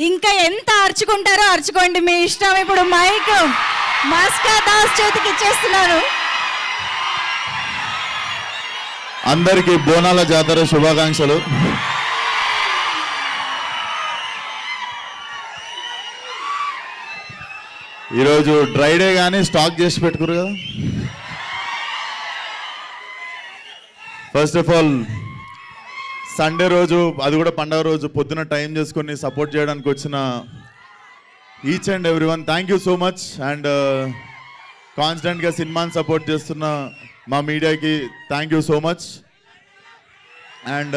ఇంకా ఎంత అర్చుకుంటారో అర్చుకోండి, మీ ఇష్టం. ఇప్పుడు మైక్ మస్కా దాస్ చేతికి ఇచ్చేస్తున్నారు. అందరికీ బోనాల జాతర శుభాకాంక్షలు. ఈరోజు డ్రై డే కానీ స్టాక్ చేసి పెట్టుకురు కదా. ఫస్ట్ ఆఫ్ ఆల్ సండే రోజు, అది కూడా పండగ రోజు పొద్దున టైం చేసుకొని సపోర్ట్ చేయడానికి వచ్చిన each and every one thank you so much. And కాన్స్టెంట్గా సినిమాని సపోర్ట్ చేస్తున్న మా మీడియాకి thank you so much. And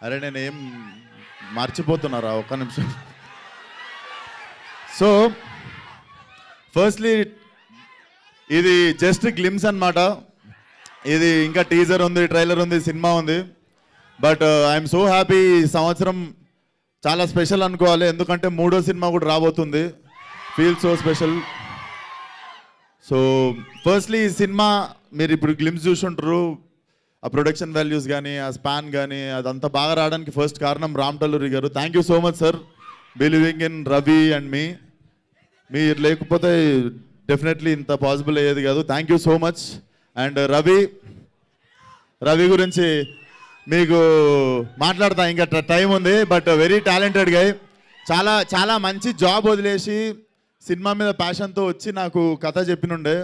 అరే నేనేం మర్చిపోతున్నారా, ఒక్క నిమిషం. సో ఫస్ట్లీ ఇది జస్ట్ గ్లిమ్స్ అన్నమాట. ఇది ఇంకా టీజర్ ఉంది, ట్రైలర్ ఉంది, సినిమా ఉంది. But I'm so happy. ఈ సంవత్సరం చాలా స్పెషల్ అనుకోవాలి, ఎందుకంటే 3వ సినిమా కూడా రాబోతుంది. Feel so special. So firstly ఈ సినిమా మీరు ఇప్పుడు గ్లిమ్స్ చూసుంటారు. ఆ ప్రొడక్షన్ వాల్యూస్ కానీ, ఆ స్పాన్ కానీ, అదంతా బాగా రావడానికి ఫస్ట్ కారణం Ram Talluri garu. Thank you so much sir, believing in Ravi and me. మీరు లేకపోతే డెఫినెట్లీ ఇంత పాసిబుల్ అయ్యేది కాదు. Thank you so much. And Ravi గురించి మీకు మాట్లాడతా, ఇంకా టైం ఉంది. But very talented guy. చాలా చాలా మంచి జాబ్ వదిలేసి సినిమా మీద ప్యాషన్తో వచ్చి నాకు కథ చెప్పినుండే.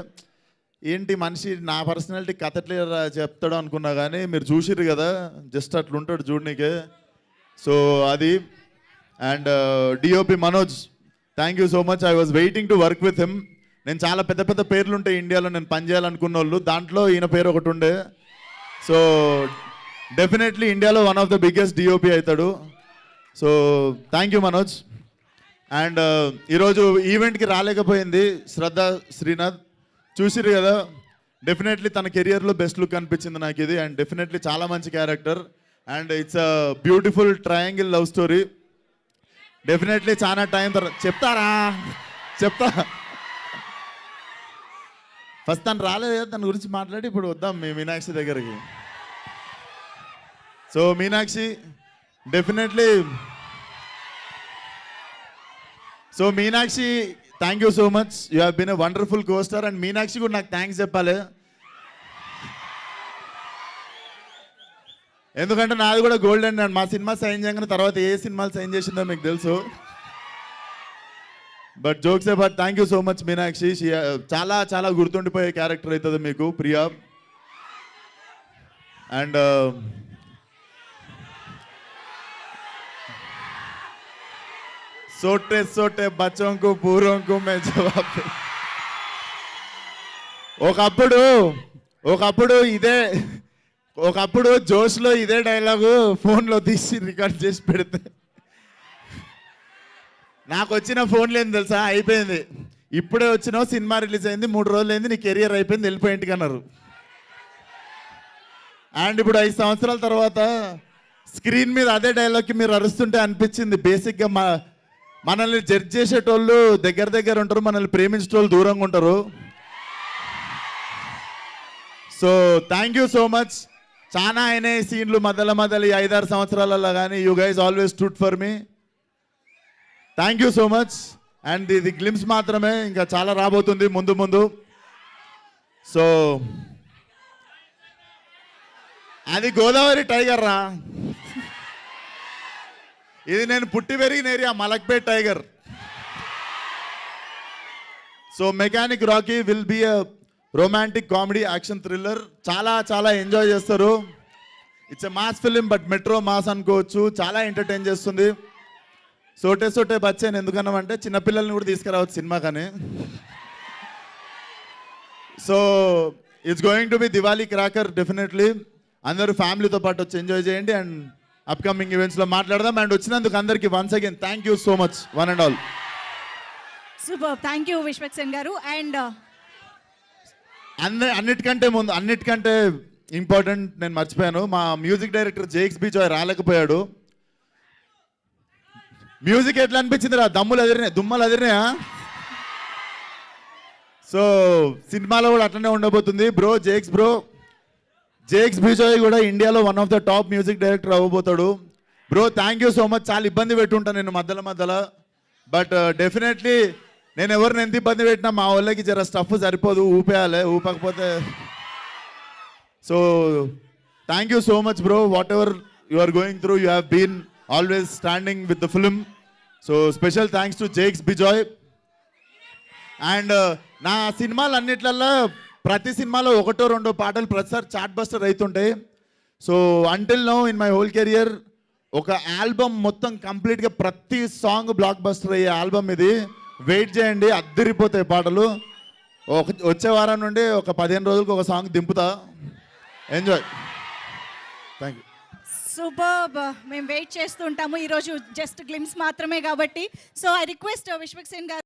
ఏంటి మనిషి నా పర్సనాలిటీ కథ ఎట్లా చెప్తాడు అనుకున్నా, కానీ మీరు చూసిర్రు కదా, జస్ట్ అట్లుంటాడు చూడనీకే. సో అది. And DOP Manoj, thank you so much. I was waiting to work with him. నేను చాలా పెద్ద పెద్ద పేర్లు ఉంటాయి ఇండియాలో నేను పనిచేయాలనుకున్న వాళ్ళు, దాంట్లో ఈయన పేరు ఒకటి ఉండే. సో డెఫినెట్లీ ఇండియాలో one of the biggest DOP అవుతాడు. So thank you Manoj. And ఈరోజు ఈవెంట్కి రాలేకపోయింది శ్రద్ధ శ్రీనాథ్, చూసిరు కదా. డెఫినెట్లీ తన కెరియర్లో బెస్ట్ లుక్ అనిపించింది నాకు ఇది. అండ్ డెఫినెట్లీ చాలా మంచి character. And it's a beautiful triangle love story. Definitely చాలా టైం తర్వాత చెప్తా. ఫస్ట్ తను రాలేదు కదా, తన గురించి మాట్లాడి ఇప్పుడు వద్దాం మీ మీనాక్షి దగ్గరికి. So Meenakshi definitely, so Meenakshi thank you so much. You have been a wonderful co-star. And Meenakshi కూడా నాకు థ్యాంక్స్ చెప్పాలి, ఎందుకంటే నాది కూడా గోల్డెన్. అండ్ మా సినిమా సైన్ చేయగానే తర్వాత ఏ సినిమాలు సైన్ చేసిందో మీకు తెలుసు. But jokes but thank you so much Meenakshi. చాలా చాలా గుర్తుండిపోయే క్యారెక్టర్ అవుతుంది మీకు ప్రియా. అండ్ సోటే సోటే బచ్చోంకు పూర్వంకు మే జవాబు. ఒకప్పుడు జోష్లో ఇదే డైలాగు ఫోన్లో తీసి రికార్డ్ చేసి పెడితే నాకు వచ్చిన ఫోన్లు ఏంది తెలుసా, అయిపోయింది. ఇప్పుడే వచ్చినావు, సినిమా రిలీజ్ అయింది, 3 రోజులు అయింది, నీ కెరియర్ అయిపోయింది, వెళ్ళిపోయి ఇంటికి అన్నారు. అండ్ ఇప్పుడు 5 సంవత్సరాల తర్వాత స్క్రీన్ మీద అదే డైలాగ్కి మీరు అరుస్తుంటే అనిపించింది, బేసిక్గా మనల్ని జడ్జ్ చేసేటోళ్ళు దగ్గర ఉంటారు, మనల్ని ప్రేమించేటోళ్ళు దూరంగా ఉంటారు. So thank you so much. చాలా అయినాయి సీన్లు మధ్యలో 5-6 సంవత్సరాలలో, కానీ you guys always stood for me. Thank you so much. And ఇది గ్లిమ్స్ మాత్రమే, ఇంకా చాలా రాబోతుంది ముందు. సో అది గోదావరి టైగర్ రా, ఇది నేను పుట్టి పెరిగిన area Malakpet tiger. So mechanic Rocky will be a romantic comedy action thriller. చాలా చాలా ఎంజాయ్ చేస్తారు. It's a mass film, but metro mass అనుకోవచ్చు. చాలా ఎంటర్టైన్ చేస్తుంది. సోటే బచ్చాను ఎందుకన్నామంటే చిన్నపిల్లల్ని కూడా తీసుకురావచ్చు సినిమా కానీ. So it's going to be Diwali cracker. Definitely అందరూ ఫ్యామిలీతో పాటు వచ్చి ఎంజాయ్ చేయండి. అండ్ అప్కమింగ్ ఈవెంట్స్లో మాట్లాడదాం. అండ్ వచ్చినందుకు అందరికీ once again thank you so much, one and all. Super, thank you Vishwaksen garu. And అన్నిటికంటే ఇంపార్టెంట్ నేను మర్చిపోయాను, మా music director Jakes Bejoy రాలేకపోయాడు. మ్యూజిక్ ఎట్లా అనిపించింది రా, దుమ్మలు అదిరినాయా? సో సినిమాలో కూడా అట్లనే ఉండబోతుంది బ్రో. జేక్స్ బిజాయ్ కూడా ఇండియాలో one of the top music director అవ్వబోతాడు. Bro thank you so much. చాలా ఇబ్బంది పెట్టుంటాను నేను మధ్యలో, బట్ డెఫినెట్లీ నేను ఎవరిని ఎంత ఇబ్బంది పెట్టినా మా వాళ్ళకి జర స్టఫ్ సరిపోదు, ఊపేయాలి, ఊపకపోతే. So thank you so much bro. Whatever you are going through, you have been always standing with the film. So special thanks to Jakes Bejoy. And నా సినిమాలు అన్నిట్లల్లో ప్రతి సినిమాలో ఒకటో రెండో పాటలు ప్రతిసారి చార్ట్ బస్టర్ అవుతుంటాయి. So until now in my whole career ఒక ఆల్బమ్ మొత్తం కంప్లీట్గా ప్రతి సాంగ్ బ్లాక్ బస్టర్ అయ్యే ఆల్బమ్ ఇది. వెయిట్ చేయండి, అద్దరిపోతాయి పాటలు. వచ్చే వారం నుండి ఒక 15 రోజులకు ఒక సాంగ్ దింపుతా. ఎంజాయ్. Thank you. సూపర్బ్. మేము వెయిట్ చేస్తూ ఉంటాము. ఈరోజు జస్ట్ గ్లిమ్స్ మాత్రమే కాబట్టి. So I request Vishwaksen గారు